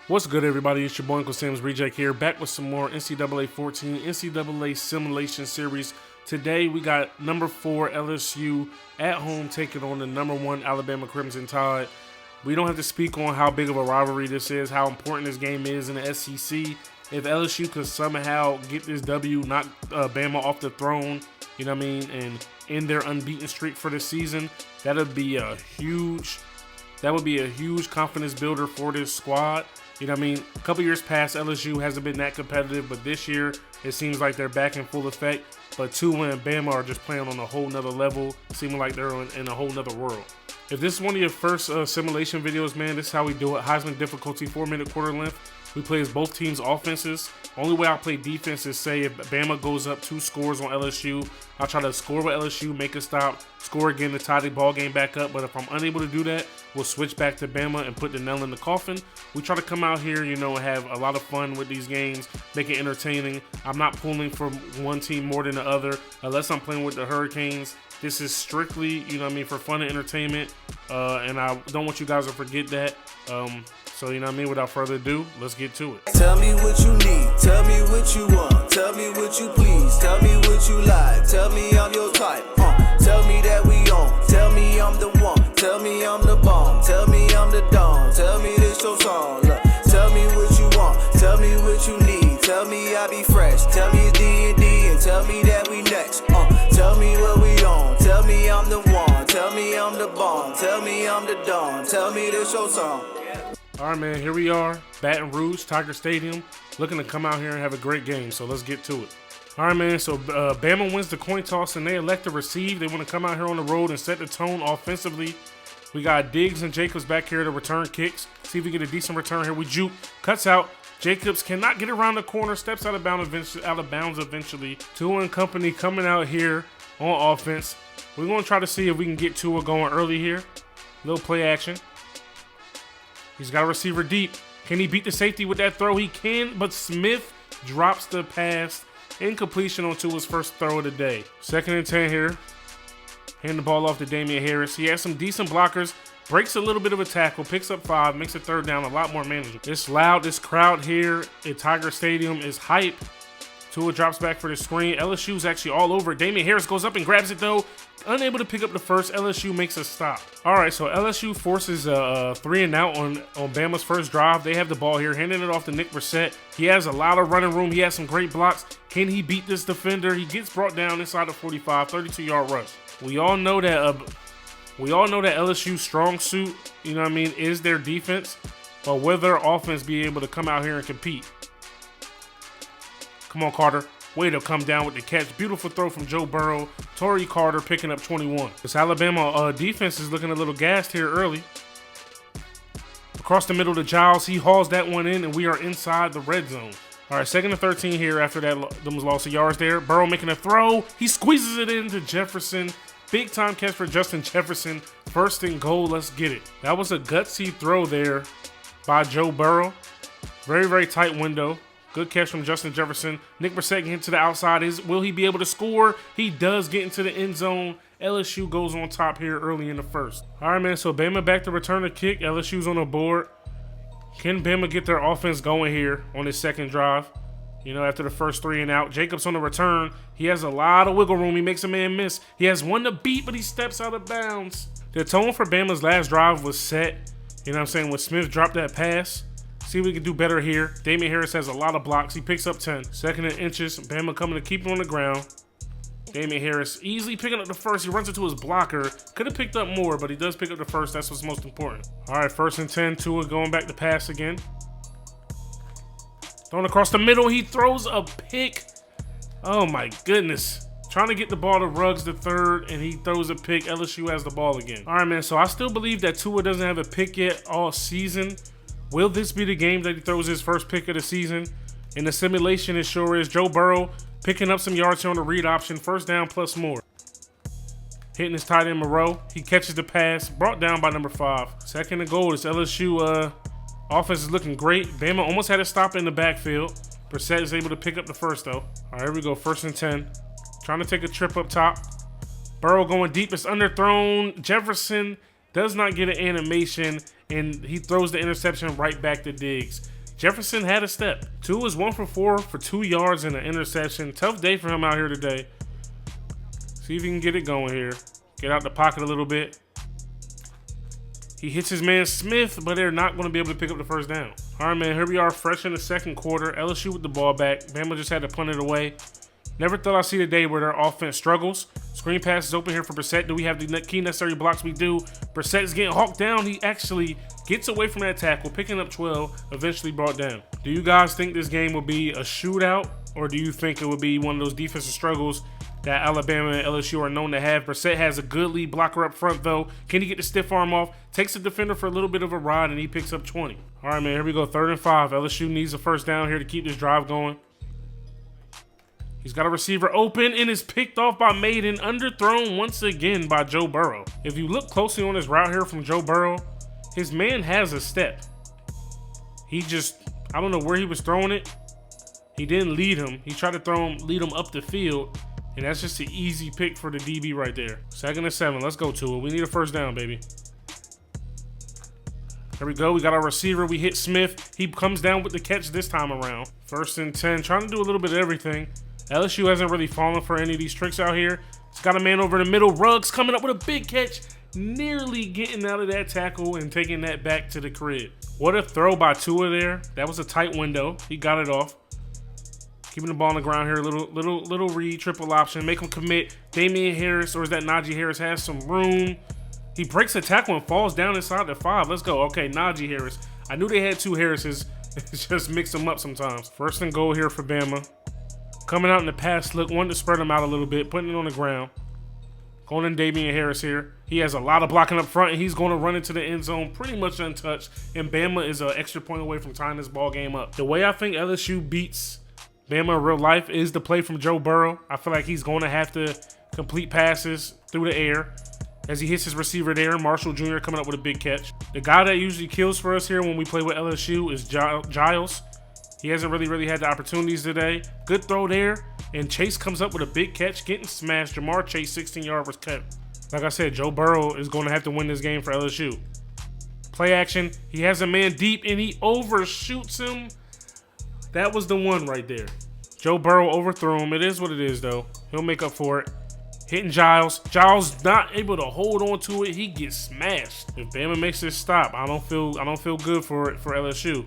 What's good, everybody? It's your boy Uncle Sam's Reject here, back with some more NCAA 14 NCAA Simulation Series. Today we got number 4 LSU at home taking on the number 1 Alabama Crimson Tide. We don't have to speak on how big of a rivalry this is, how important this game is in the SEC. If LSU could somehow get this W, knock Bama off the throne, you know what I mean, and end their unbeaten streak for the season, that would be a huge confidence builder for this squad. You know what I mean? A couple years past, LSU hasn't been that competitive, but this year it seems like they're back in full effect. But Tua and Bama are just playing on a whole nother level, seeming like they're in a whole nother world. If this is one of your first simulation videos, man, this is how we do it. Heisman difficulty, 4-minute quarter length. We play as both teams' offenses. Only way I play defense is, say, if Bama goes up 2 scores on LSU, I'll try to score with LSU, make a stop, score again to tie the ball game back up. But if I'm unable to do that, we'll switch back to Bama and put the nail in the coffin. We try to come out here, you know, and have a lot of fun with these games, make it entertaining. I'm not pulling for one team more than the other, unless I'm playing with the Hurricanes. This is strictly, you know what I mean, for fun and entertainment, and I don't want you guys to forget that. So, you know what I mean, without further ado, let's get to it. Tell me what you need, tell me what you want, tell me what you please, tell me what you like, tell me I'm your type, tell me that we on, tell me I'm the one, tell me I'm the bomb, tell me I'm the dawn, tell me this your song, look, tell me what you want, tell me what you need, tell me I be fresh, tell me it's D&D and tell me that we next, tell me what we on, tell me I'm the one, tell me I'm the bomb, tell me I'm the dawn, tell me this your song. All right, man, here we are, Baton Rouge, Tiger Stadium, looking to come out here and have a great game, so let's get to it. All right, man, so Bama wins the coin toss, and they elect to receive. They want to come out here on the road and set the tone offensively. We got Diggs and Jacobs back here to return kicks. See if we get a decent return here. We juke, cuts out. Jacobs cannot get around the corner, steps out of bounds eventually. Tua and company coming out here on offense. We're going to try to see if we can get Tua going early here. Little play action. He's got a receiver deep. Can he beat the safety with that throw? He can, but Smith drops the pass. Incompletion on Tua's first throw of the day. 2nd and 10 here. Hand the ball off to Damian Harris. He has some decent blockers. Breaks a little bit of a tackle. Picks up 5. Makes the 3rd down a lot more manageable. It's loud. This crowd here at Tiger Stadium is hype. Tua drops back for the screen. LSU's actually all over it. Damian Harris goes up and grabs it, though. Unable to pick up the first. LSU makes a stop. All right, so LSU forces a 3-and-out on Bama's first drive. They have the ball here, handing it off to Nick Brissett. He has a lot of running room. He has some great blocks. Can he beat this defender? He gets brought down inside the 45, 32-yard rush. We all know that LSU's strong suit, you know what I mean, is their defense. But will their offense be able to come out here and compete? Come on, Carter. Way to come down with the catch. Beautiful throw from Joe Burrow. Torrey Carter picking up 21. This Alabama defense is looking a little gassed here early. Across the middle to Giles. He hauls that one in, and we are inside the red zone. All right, 2nd and 13 here after that loss of yards there. Burrow making a throw. He squeezes it into Jefferson. Big time catch for Justin Jefferson. 1st and goal. Let's get it. That was a gutsy throw there by Joe Burrow. Very, very tight window. Good catch from Justin Jefferson. Nick Brissett getting to the outside. Will he be able to score? He does get into the end zone. LSU goes on top here early in the first. All right, man, so Bama back to return the kick. LSU's on the board. Can Bama get their offense going here on his 2nd drive? You know, after the first 3-and-out. Jacobs on the return. He has a lot of wiggle room. He makes a man miss. He has one to beat, but he steps out of bounds. The tone for Bama's last drive was set. You know what I'm saying? When Smith dropped that pass. See if we can do better here. Damian Harris has a lot of blocks. He picks up 10. 2nd and inches. Bama coming to keep him on the ground. Damian Harris easily picking up the first. He runs into his blocker. Could have picked up more, but he does pick up the first. That's what's most important. All right, 1st and 10. Tua going back to pass again. Throwing across the middle. He throws a pick. Oh, my goodness. Trying to get the ball to Ruggs the 3rd, and he throws a pick. LSU has the ball again. All right, man. So I still believe that Tua doesn't have a pick yet all season. Will this be the game that he throws his first pick of the season? In the simulation, it sure is. Joe Burrow picking up some yards here on the read option. 1st down plus more. Hitting his tight end Moreau. He catches the pass. Brought down by number 5. 2nd and goal. This LSU offense is looking great. Bama almost had a stop in the backfield. Brissett is able to pick up the first, though. All right, here we go. 1st and 10. Trying to take a trip up top. Burrow going deep. It's underthrown. Jefferson does not get an animation, and he throws the interception right back to Diggs. Jefferson had a step. Tua is 1 for 4 for 2 yards and an interception. Tough day for him out here today. See if he can get it going here. Get out the pocket a little bit. He hits his man Smith, but they're not going to be able to pick up the first down. All right, man, here we are fresh in the second quarter. LSU with the ball back. Bama just had to punt it away. Never thought I'd see the day where their offense struggles. Screen pass is open here for Brissett. Do we have the key necessary blocks? We do. Brissett is getting hawked down. He actually gets away from that tackle, picking up 12, eventually brought down. Do you guys think this game will be a shootout, or do you think it will be one of those defensive struggles that Alabama and LSU are known to have? Brissett has a good lead blocker up front, though. Can he get the stiff arm off? Takes the defender for a little bit of a ride, and he picks up 20. All right, man, here we go. 3rd and 5. LSU needs a first down here to keep this drive going. He's got a receiver open and is picked off by Maiden, underthrown once again by Joe Burrow. If you look closely on this route here from Joe Burrow, his man has a step. He just, I don't know where he was throwing it. He didn't lead him. He tried to lead him up the field, and that's just an easy pick for the DB right there. 2nd and 7. Let's go to it. We need a first down, baby. There we go. We got our receiver. We hit Smith. He comes down with the catch this time around. 1st and 10. Trying to do a little bit of everything. LSU hasn't really fallen for any of these tricks out here. It's got a man over the middle. Ruggs coming up with a big catch. Nearly getting out of that tackle and taking that back to the crib. What a throw by Tua there. That was a tight window. He got it off. Keeping the ball on the ground here. Little read, triple option. Make him commit. Damian Harris, or is that Najee Harris, has some room. He breaks a tackle and falls down inside the 5. Let's go. Okay, Najee Harris. I knew they had 2 Harrises. Just mix them up sometimes. 1st and goal here for Bama. Coming out in the pass look, wanting to spread them out a little bit, putting it on the ground. Going in Damian Harris here. He has a lot of blocking up front, and he's going to run into the end zone pretty much untouched. And Bama is an extra point away from tying this ball game up. The way I think LSU beats Bama in real life is the play from Joe Burrow. I feel like he's going to have to complete passes through the air. As he hits his receiver there, Marshall Jr. coming up with a big catch. The guy that usually kills for us here when we play with LSU is Giles. He hasn't really had the opportunities today. Good throw there. And Chase comes up with a big catch, getting smashed. Jamar Chase, 16-yard was cut. Like I said, Joe Burrow is going to have to win this game for LSU. Play action. He has a man deep, and he overshoots him. That was the one right there. Joe Burrow overthrew him. It is what it is, though. He'll make up for it. Hitting Giles. Giles not able to hold on to it. He gets smashed. If Bama makes this stop, I don't feel good for it for LSU.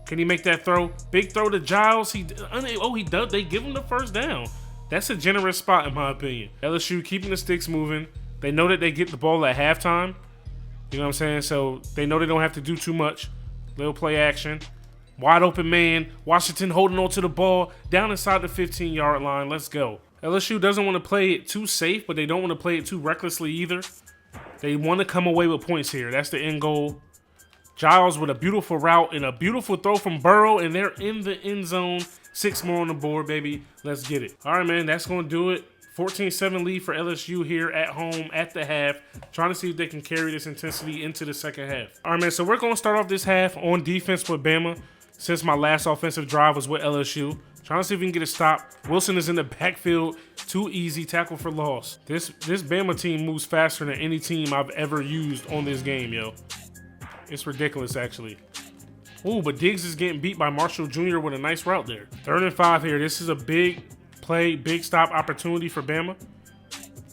Can he make that throw? Big throw to Giles. He does. They give him the first down. That's a generous spot in my opinion. LSU keeping the sticks moving. They know that they get the ball at halftime. You know what I'm saying? So they know they don't have to do too much. Little play action. Wide open man. Washington holding on to the ball down inside the 15-yard line. Let's go. LSU doesn't want to play it too safe, but they don't want to play it too recklessly either. They want to come away with points here. That's the end goal. Giles with a beautiful route and a beautiful throw from Burrow, and they're in the end zone. 6 more on the board, baby. Let's get it. All right, man, that's going to do it. 14-7 lead for LSU here at home at the half. Trying to see if they can carry this intensity into the second half. All right, man, so we're going to start off this half on defense with Bama since my last offensive drive was with LSU. Trying to see if we can get a stop. Wilson is in the backfield. Too easy. Tackle for loss. This Bama team moves faster than any team I've ever used on this game, yo. It's ridiculous, actually. Ooh, but Diggs is getting beat by Marshall Jr. with a nice route there. 3rd and 5 here. This is a big play, big stop opportunity for Bama,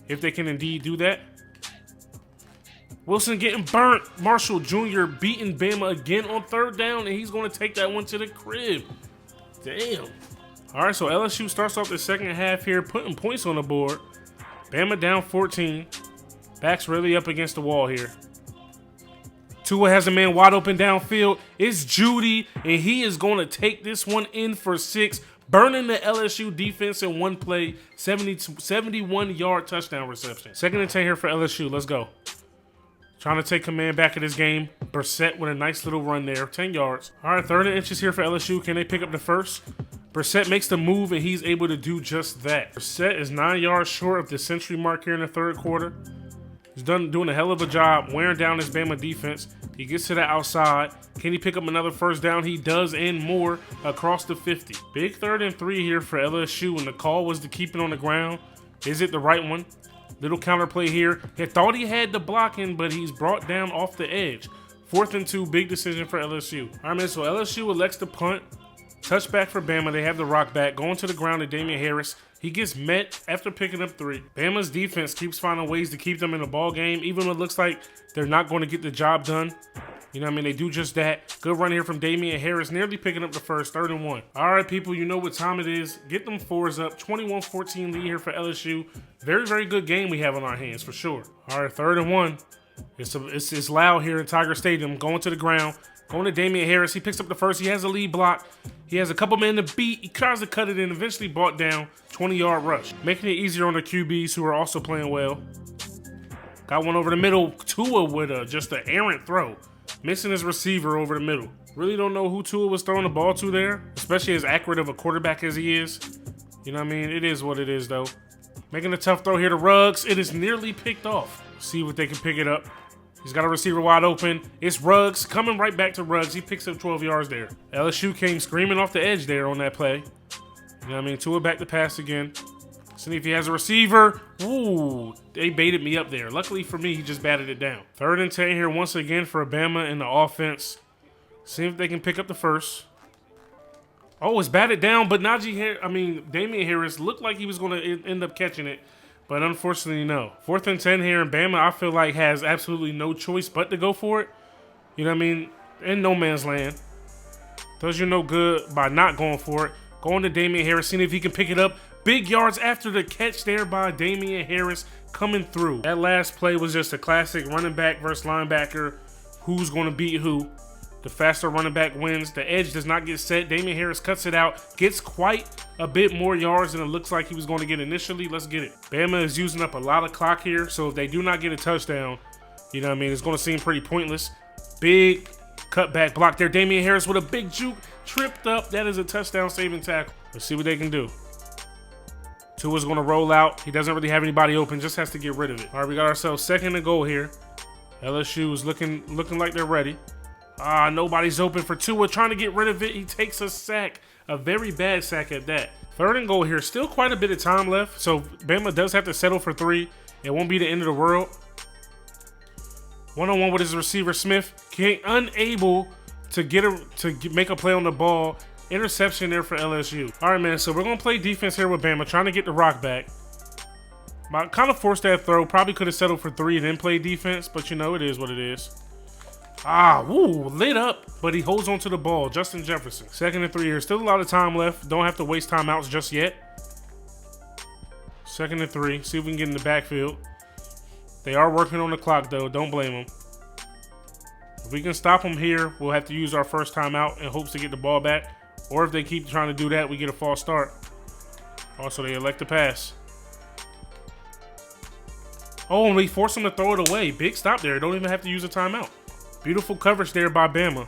if they can indeed do that. Wilson getting burnt. Marshall Jr. beating Bama again on 3rd down, and he's going to take that one to the crib. Damn. All right, so LSU starts off the second half here, putting points on the board. Bama down 14. Backs really up against the wall here. Tua has a man wide open downfield. It's Judy, and he is going to take this one in for 6, burning the LSU defense in one play. 71-yard touchdown reception. 2nd and 10 here for LSU. Let's go. Trying to take command back of this game. Brissett with a nice little run there. 10 yards. All right, 3rd and inches here for LSU. Can they pick up the first? Brissett makes the move, and he's able to do just that. Brissett is 9 yards short of the century mark here in the 3rd quarter. He's doing a hell of a job wearing down this Bama defense. He gets to the outside. Can he pick up another first down? He does, and more, across the 50. Big 3rd and 3 here for LSU, and the call was to keep it on the ground. Is it the right one? Little counter play here. He thought he had the blocking, but he's brought down off the edge. 4th and 2, big decision for LSU. All right, man, so LSU elects to punt. Touchback for Bama. They have the rock back. Going to the ground to Damian Harris. He gets met after picking up 3. Bama's defense keeps finding ways to keep them in the ball game, even when it looks like they're not going to get the job done. You know what I mean? They do just that. Good run here from Damian Harris, nearly picking up the first, 3rd and 1. All right, people, you know what time it is. Get them 4s up. 21-14 lead here for LSU. Very, very good game we have on our hands, for sure. All right, 3rd and 1. It's loud here in Tiger Stadium. Going to the ground. Going to Damian Harris. He picks up the first. He has a lead block. He has a couple men to beat. He tries to cut it in. Eventually brought down. 20-yard rush. Making it easier on the QBs who are also playing well. Got one over the middle. Tua with just an errant throw. Missing his receiver over the middle. Really don't know who Tua was throwing the ball to there. Especially as accurate of a quarterback as he is. You know what I mean? It is what it is, though. Making a tough throw here to Ruggs. It is nearly picked off. See what they can pick it up. He's got a receiver wide open. It's Ruggs. Coming right back to Ruggs. He picks up 12 yards there. LSU came screaming off the edge there on that play. You know what I mean? Tua back to pass again. See if he has a receiver. Ooh, they baited me up there. Luckily for me, he just batted it down. 3rd and 10 here once again for Bama in the offense. See if they can pick up the first. Oh, it's batted down, but Damian Harris looked like he was going to end up catching it. But unfortunately, no. 4th and 10 here in Bama, I feel like has absolutely no choice but to go for it. You know what I mean? In no man's land. Does you no good by not going for it. Going to Damian Harris, seeing if he can pick it up. Big yards after the catch there by Damian Harris coming through. That last play was just a classic running back versus linebacker. Who's going to beat who? The faster running back wins. The edge does not get set. Damian Harris cuts it out. Gets quite a bit more yards than it looks like he was going to get initially. Let's get it. Bama is using up a lot of clock here. So if they do not get a touchdown, you know what I mean, it's going to seem pretty pointless. Big cutback block there. Damian Harris with a big juke. Tripped up. That is a touchdown saving tackle. Let's see what they can do. Tua's going to roll out. He doesn't really have anybody open. Just has to get rid of it. All right, we got ourselves 2nd and goal here. LSU is looking like they're ready. Nobody's open for Tua. Trying to get rid of it. He takes a sack. A very bad sack at that. 3rd and goal here. Still quite a bit of time left. So Bama does have to settle for 3. It won't be the end of the world. 1-on-1 with his receiver Smith. Unable to make a play on the ball. Interception there for LSU. All right, man. So we're going to play defense here with Bama. Trying to get the rock back. Kind of forced that throw. Probably could have settled for 3 and then played defense. But you know, it is what it is. Lit up. But he holds onto the ball. Justin Jefferson. 2nd and 3 here. Still a lot of time left. Don't have to waste timeouts just yet. 2nd and 3. See if we can get in the backfield. They are working on the clock, though. Don't blame them. If we can stop them here, we'll have to use our first timeout in hopes to get the ball back. Or if they keep trying to do that, we get a false start. Also, they elect to pass. Oh, and we force them to throw it away. Big stop there. Don't even have to use a timeout. Beautiful coverage there by Bama.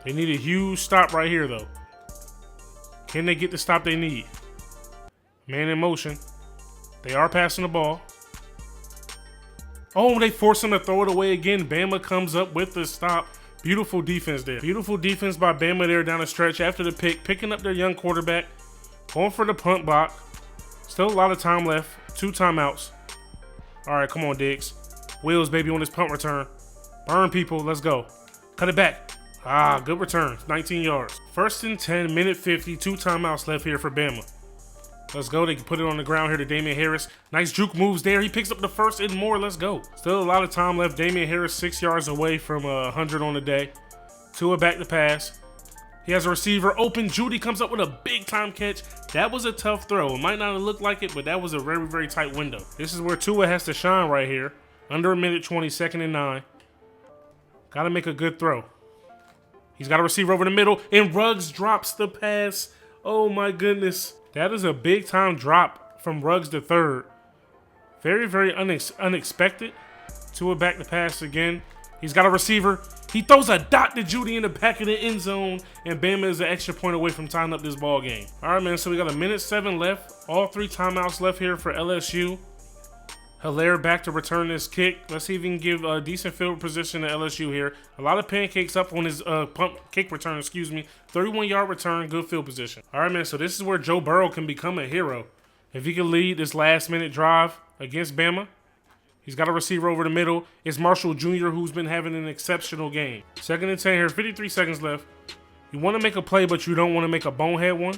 They need a huge stop right here, though. Can they get the stop they need? Man in motion. They are passing the ball. Oh, they force them to throw it away again. Bama comes up with the stop. Beautiful defense there. Beautiful defense by Bama there down the stretch after the pick. Picking up their young quarterback. Going for the punt block. Still a lot of time left. 2 timeouts. All right, come on, Diggs. Wheels, baby, on this punt return. Burn, people. Let's go. Cut it back. Good return. 19 yards. 1st and 10, minute 50. 2 timeouts left here for Bama. Let's go. They can put it on the ground here to Damian Harris. Nice juke moves there. He picks up the first and more. Let's go. Still a lot of time left. Damian Harris 6 yards away from 100 on the day. Tua back to pass. He has a receiver open. Judy comes up with a big time catch. That was a tough throw. It might not have looked like it, but that was a very, very tight window. This is where Tua has to shine right here. Under a minute 20, 2nd and 9. Got to make a good throw. He's got a receiver over the middle, and Ruggs drops the pass. Oh my goodness. That is a big time drop from Ruggs the third. Very, very unexpected. Tua back to pass again. He's got a receiver. He throws a dot to Judy in the back of the end zone, and Bama is an extra point away from tying up this ball game. All right, man, so we got a minute 7 left. All 3 timeouts left here for LSU. Hilaire back to return this kick. Let's see if he can give a decent field position to LSU here. A lot of pancakes up on his kick return, 31-yard return, good field position. All right, man, so this is where Joe Burrow can become a hero. If he can lead this last-minute drive against Bama, He's got a receiver over the middle. It's Marshall Jr., who's been having an exceptional game. 2nd and 10 here, 53 seconds left. You want to make a play, but you don't want to make a bonehead one.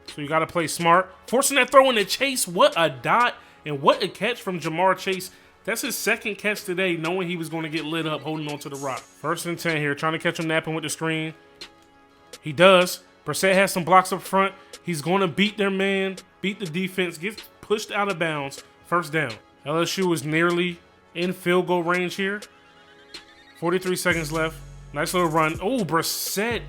So you got to play smart. Forcing that throw in the chase. What a dot and what a catch from Jamar Chase. That's his 2nd catch today, knowing he was going to get lit up holding on to the rock. 1st and 10 here, trying to catch him napping with the screen. He does. Brissett has some blocks up front. He's going to beat their man, beat the defense, gets pushed out of bounds. 1st down. LSU is nearly in field goal range here. 43 seconds left. Nice little run. Oh, Brissett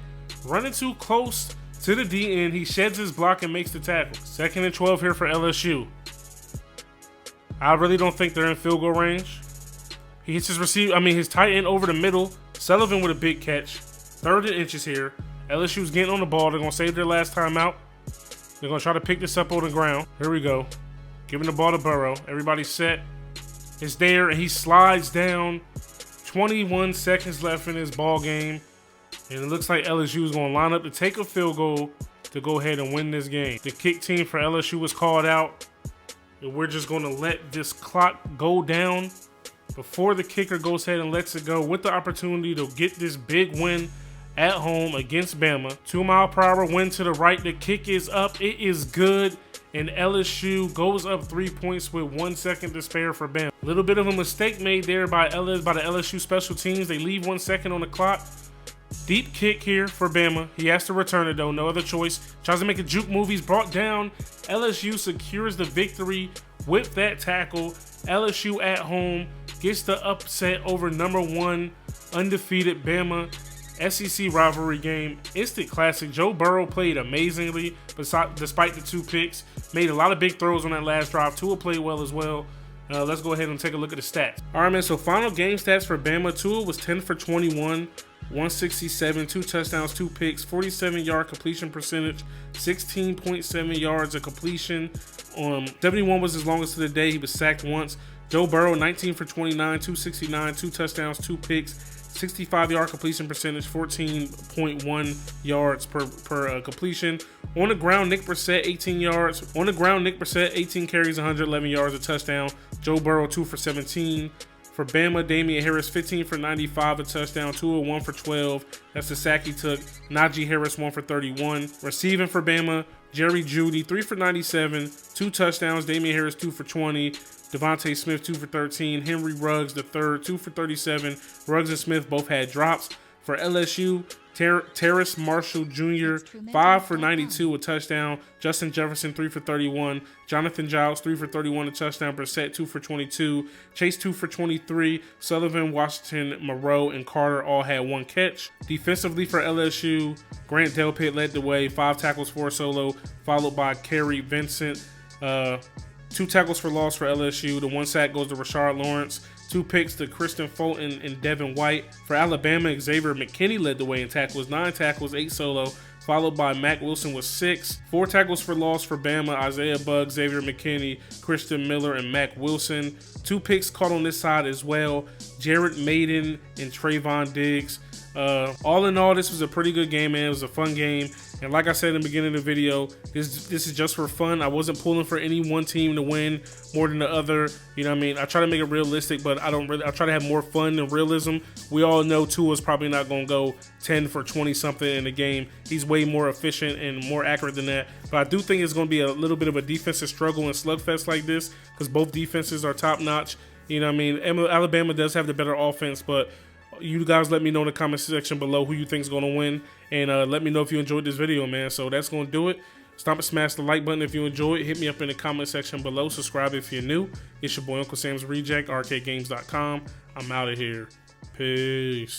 running too close to the D end. He sheds his block and makes the tackle. 2nd and 12 here for LSU. I really don't think they're in field goal range. He hits his tight end over the middle. Sullivan with a big catch. 3rd and inches here. LSU's getting on the ball. They're going to save their last time out. They're going to try to pick this up on the ground. Here we go. Giving the ball to Burrow. Everybody's set. It's there, and he slides down. 21 seconds left in this ball game. And it looks like LSU is going to line up to take a field goal to go ahead and win this game. The kick team for LSU was called out. And we're just going to let this clock go down before the kicker goes ahead and lets it go with the opportunity to get this big win at home against Bama. 2-mile-per-hour wind to the right. The kick is up. It is good. And LSU goes up 3 points with 1 second to spare for Bama. A little bit of a mistake made there by the LSU special teams. They leave 1 second on the clock. Deep kick here for Bama. He has to return it though. No other choice. Tries to make a juke move. He's brought down. LSU secures the victory with that tackle. LSU at home gets the upset over #1 undefeated Bama. SEC rivalry game. Instant classic. Joe Burrow played amazingly despite the 2 picks. Made a lot of big throws on that last drive. Tua played well as well. Let's go ahead and take a look at the stats. All right, man. So final game stats for Bama. Tua was 10 for 21. 167, 2 touchdowns, 2 picks, 47-yard completion percentage, 16.7 yards of completion. 71 was his longest of the day. He was sacked once. Joe Burrow, 19 for 29, 269, 2 touchdowns, 2 picks, 65-yard completion percentage, 14.1 yards per completion. On the ground, Nick Brissett, 18 yards. On the ground, Nick Brissett, 18 carries, 111 yards, a touchdown. Joe Burrow, 2 for 17. For Bama, Damian Harris, 15 for 95, a touchdown. Tua, 1 for 12. That's the sack he took. Najee Harris, 1 for 31. Receiving for Bama, Jerry Jeudy, 3 for 97, 2 touchdowns. Damian Harris, 2 for 20. Devontae Smith, 2 for 13. Henry Ruggs, the third, 2 for 37. Ruggs and Smith both had drops. For LSU, Terrace Marshall Jr., 5 for 92, a touchdown. Justin Jefferson, 3 for 31. Jonathan Giles, 3 for 31, a touchdown. Brissett, 2 for 22. Chase, 2 for 23. Sullivan, Washington, Moreau, and Carter all had 1 catch. Defensively for LSU, Grant Delpit led the way, 5 tackles for a solo, followed by Kerry Vincent. 2 tackles for loss for LSU. The 1 sack goes to Rashard Lawrence. 2 picks to Kristen Fulton and Devin White. For Alabama, Xavier McKinney led the way in tackles. 9 tackles, 8 solo, followed by Mac Wilson with 6. 4 tackles for loss for Bama, Isaiah Buggs, Xavier McKinney, Christian Miller, and Mac Wilson. 2 picks caught on this side as well, Jared Maiden and Trayvon Diggs. All in all, this was a pretty good game, man. It was a fun game. And like I said in the beginning of the video, this is just for fun. I wasn't pulling for any one team to win more than the other. You know what I mean? I try to make it realistic, but I try to have more fun than realism. We all know Tua's probably not going to go 10 for 20 something in the game. He's way more efficient and more accurate than that. But I do think it's going to be a little bit of a defensive struggle and slugfest like this because both defenses are top notch. You know what I mean? Alabama does have the better offense, but you guys let me know in the comment section below who you think is going to win. And let me know if you enjoyed this video, man. So that's going to do it. Stop and smash the like button if you enjoyed. Hit me up in the comment section below. Subscribe if you're new. It's your boy Uncle Sam's Reject, arcadegames.com. I'm out of here. Peace.